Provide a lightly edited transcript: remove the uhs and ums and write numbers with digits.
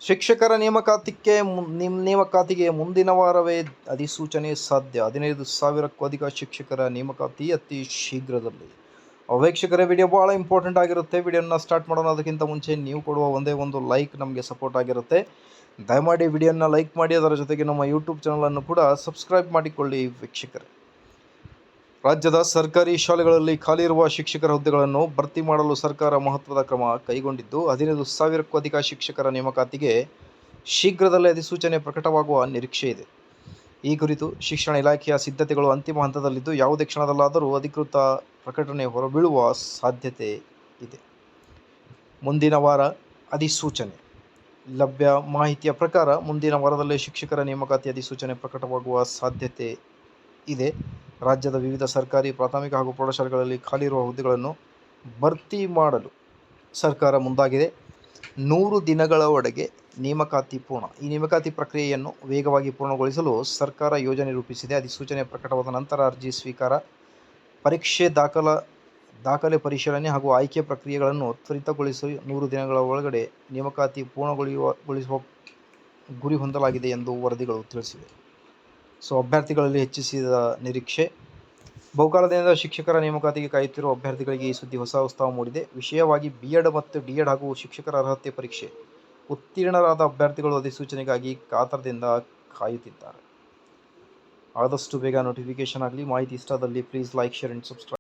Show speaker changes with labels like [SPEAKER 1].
[SPEAKER 1] ಶಿಕ್ಷಕರ ನೇಮಕಾತಿಗೆ ಮುಂದಿನ ವಾರವೇ ಅಧಿಸೂಚನೆ ಸಾಧ್ಯ. 15,000ಕ್ಕೂ ಅಧಿಕ ಶಿಕ್ಷಕರ ನೇಮಕಾತಿ ಅತಿ ಶೀಘ್ರದಲ್ಲಿ. ವೀಕ್ಷಕರೇ, ವಿಡಿಯೋ ಭಾಳ ಇಂಪಾರ್ಟೆಂಟ್ ಆಗಿರುತ್ತೆ. ವಿಡಿಯೋನ ಸ್ಟಾರ್ಟ್ ಮಾಡೋಣ. ಅದಕ್ಕಿಂತ ಮುಂಚೆ ನೀವು ಕೊಡುವ ಒಂದೇ ಒಂದು ಲೈಕ್ ನಮಗೆ ಸಪೋರ್ಟ್ ಆಗಿರುತ್ತೆ. ದಯಮಾಡಿ ವಿಡಿಯೋನ ಲೈಕ್ ಮಾಡಿ, ಅದರ ಜೊತೆಗೆ ನಮ್ಮ ಯೂಟ್ಯೂಬ್ ಚಾನಲನ್ನು ಕೂಡ ಸಬ್ಸ್ಕ್ರೈಬ್ ಮಾಡಿಕೊಳ್ಳಿ. ವೀಕ್ಷಕರೇ, ರಾಜ್ಯದ ಸರ್ಕಾರಿ ಶಾಲೆಗಳಲ್ಲಿ ಖಾಲಿ ಇರುವ ಶಿಕ್ಷಕರ ಹುದ್ದೆಗಳನ್ನು ಭರ್ತಿ ಮಾಡಲು ಸರ್ಕಾರ ಮಹತ್ವದ ಕ್ರಮ ಕೈಗೊಂಡಿದ್ದು, 15,000ಕ್ಕೂ ಅಧಿಕ ಶಿಕ್ಷಕರ ನೇಮಕಾತಿಗೆ ಶೀಘ್ರದಲ್ಲೇ ಅಧಿಸೂಚನೆ ಪ್ರಕಟವಾಗುವ ನಿರೀಕ್ಷೆ ಇದೆ. ಈ ಕುರಿತು ಶಿಕ್ಷಣ ಇಲಾಖೆಯ ಸಿದ್ಧತೆಗಳು ಅಂತಿಮ ಹಂತದಲ್ಲಿದ್ದು, ಯಾವುದೇ ಕ್ಷಣದಲ್ಲಾದರೂ ಅಧಿಕೃತ ಪ್ರಕಟಣೆ ಹೊರಬೀಳುವ ಸಾಧ್ಯತೆ ಇದೆ. ಮುಂದಿನ ವಾರ ಅಧಿಸೂಚನೆ. ಲಭ್ಯ ಮಾಹಿತಿಯ ಪ್ರಕಾರ ಮುಂದಿನ ವಾರದಲ್ಲೇ ಶಿಕ್ಷಕರ ನೇಮಕಾತಿ ಅಧಿಸೂಚನೆ ಪ್ರಕಟವಾಗುವ ಸಾಧ್ಯತೆ ಇದೆ. ರಾಜ್ಯದ ವಿವಿಧ ಸರ್ಕಾರಿ ಪ್ರಾಥಮಿಕ ಹಾಗೂ ಪ್ರೌಢಶಾಲೆಗಳಲ್ಲಿ ಖಾಲಿ ಇರುವ ಹುದ್ದೆಗಳನ್ನು ಭರ್ತಿ ಮಾಡಲು ಸರ್ಕಾರ ಮುಂದಾಗಿದೆ. 100 ದಿನಗಳ ಒಳಗೆ ನೇಮಕಾತಿ ಪೂರ್ಣ. ಈ ನೇಮಕಾತಿ ಪ್ರಕ್ರಿಯೆಯನ್ನು ವೇಗವಾಗಿ ಪೂರ್ಣಗೊಳಿಸಲು ಸರ್ಕಾರ ಯೋಜನೆ ರೂಪಿಸಿದೆ. ಅಧಿಸೂಚನೆ ಪ್ರಕಟವಾದ ನಂತರ ಅರ್ಜಿ ಸ್ವೀಕಾರ, ಪರೀಕ್ಷೆ, ದಾಖಲೆ ಪರಿಶೀಲನೆ ಹಾಗೂ ಆಯ್ಕೆ ಪ್ರಕ್ರಿಯೆಗಳನ್ನು ತ್ವರಿತಗೊಳಿಸಿ 100 ದಿನಗಳ ಒಳಗಡೆ ನೇಮಕಾತಿ ಪೂರ್ಣಗೊಳಿಸುವ ಗುರಿ ಹೊಂದಲಾಗಿದೆ ಎಂದು ವರದಿಗಳು ತಿಳಿಸಿವೆ. ಅಭ್ಯರ್ಥಿಗಳಲ್ಲಿ ಹೆಚ್ಚಿಸಿದ ನಿರೀಕ್ಷೆ. ಬಹುಕಾಲದಿಂದ ಶಿಕ್ಷಕರ ನೇಮಕಾತಿಗೆ ಕಾಯುತ್ತಿರುವ ಅಭ್ಯರ್ಥಿಗಳಿಗೆ ಈ ಸುದ್ದಿ ಹೊಸ ಉತ್ಸಾಹ ಮೂಡಿದೆ. ವಿಶೇಷವಾಗಿ ಬಿ.ಎಡ್ ಮತ್ತು ಡಿ.ಎಡ್ ಹಾಗೂ ಶಿಕ್ಷಕರ ಅರ್ಹತೆ ಪರೀಕ್ಷೆ ಉತ್ತೀರ್ಣರಾದ ಅಭ್ಯರ್ಥಿಗಳು ಅಧಿಸೂಚನೆಗಾಗಿ ಕಾತರದಿಂದ ಕಾಯುತ್ತಿದ್ದಾರೆ. ಆದಷ್ಟು ಬೇಗ ನೋಟಿಫಿಕೇಶನ್ ಆಗಲಿ. ಮಾಹಿತಿ ಇಷ್ಟ ಆದಲ್ಲಿ please like, share and subscribe.